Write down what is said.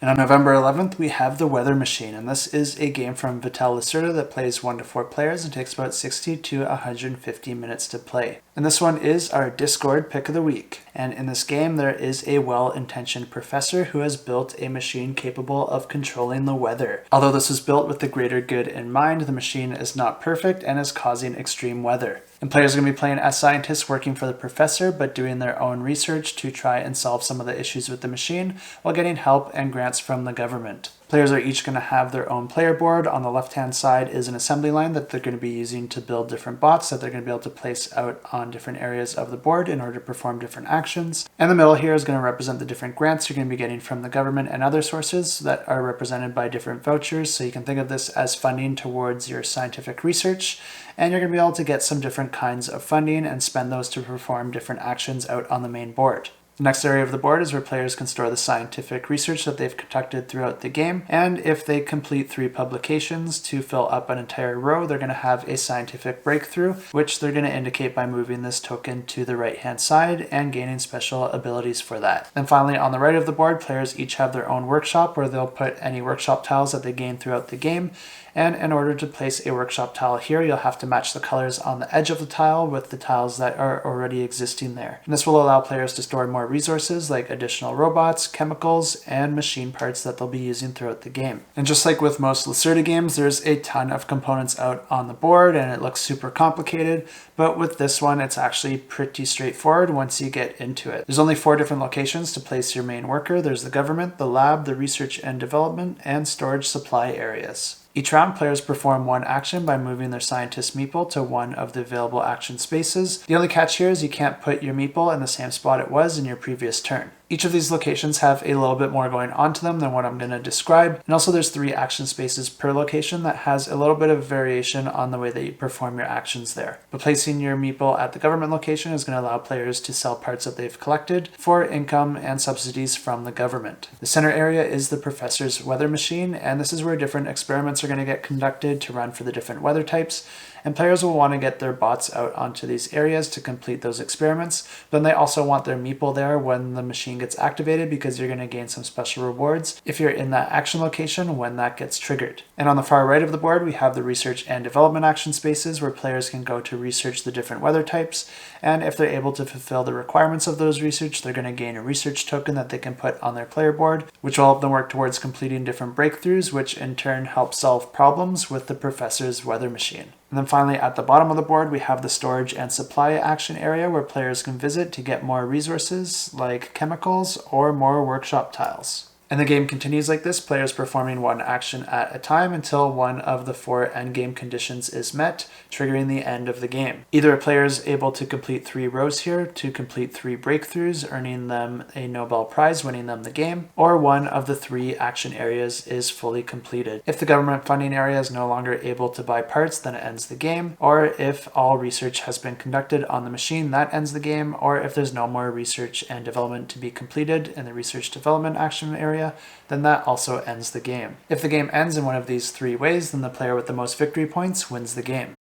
And on November 11th, we have the Weather Machine, and this is a game from Vital Lacerda that plays 1 to 4 players and takes about 60 to 150 minutes to play. And this one is our Discord pick of the week. And in this game, there is a well-intentioned professor who has built a machine capable of controlling the weather. Although this was built with the greater good in mind, the machine is not perfect and is causing extreme weather. And players are going to be playing as scientists working for the professor, but doing their own research to try and solve some of the issues with the machine while getting help and grants from the government. Players are each going to have their own player board. On the left-hand side is an assembly line that they're going to be using to build different bots that they're going to be able to place out on different areas of the board in order to perform different actions. And the middle here is going to represent the different grants you're going to be getting from the government and other sources that are represented by different vouchers. So you can think of this as funding towards your scientific research, and you're going to be able to get some different kinds of funding and spend those to perform different actions out on the main board. The next area of the board is where players can store the scientific research that they've conducted throughout the game, and if they complete 3 publications to fill up an entire row, they're going to have a scientific breakthrough, which they're going to indicate by moving this token to the right hand side and gaining special abilities for that. Then finally, on the right of the board, players each have their own workshop where they'll put any workshop tiles that they gain throughout the game. And in order to place a workshop tile here, you'll have to match the colors on the edge of the tile with the tiles that are already existing there. And this will allow players to store more resources like additional robots, chemicals, and machine parts that they'll be using throughout the game. And just like with most Lacerda games, there's a ton of components out on the board and it looks super complicated, but with this one, it's actually pretty straightforward once you get into it. There's only 4 different locations to place your main worker. There's the government, the lab, the research and development, and storage supply areas. Each round, players perform one action by moving their scientist meeple to one of the available action spaces. The only catch here is you can't put your meeple in the same spot it was in your previous turn. Each of these locations have a little bit more going on to them than what I'm going to describe. And also there's 3 action spaces per location that has a little bit of variation on the way that you perform your actions there. But placing your meeple at the government location is going to allow players to sell parts that they've collected for income and subsidies from the government. The center area is the professor's weather machine, and this is where different experiments are going to get conducted to run for the different weather types. And players will want to get their bots out onto these areas to complete those experiments. But then they also want their meeple there when the machine gets activated because you're going to gain some special rewards if you're in that action location when that gets triggered. And on the far right of the board, we have the research and development action spaces where players can go to research the different weather types. And if they're able to fulfill the requirements of those research, they're going to gain a research token that they can put on their player board, which will help them work towards completing different breakthroughs, which in turn help solve problems with the professor's weather machine. And then finally, at the bottom of the board, we have the storage and supply action area where players can visit to get more resources like chemicals or more workshop tiles. And the game continues like this, players performing one action at a time until one of the 4 endgame conditions is met, triggering the end of the game. Either a player is able to complete 3 rows here to complete 3 breakthroughs, earning them a Nobel Prize, winning them the game, or one of the 3 action areas is fully completed. If the government funding area is no longer able to buy parts, then it ends the game, or if all research has been conducted on the machine, that ends the game, or if there's no more research and development to be completed in the research development action area, then that also ends the game. If the game ends in one of these 3 ways, then the player with the most victory points wins the game.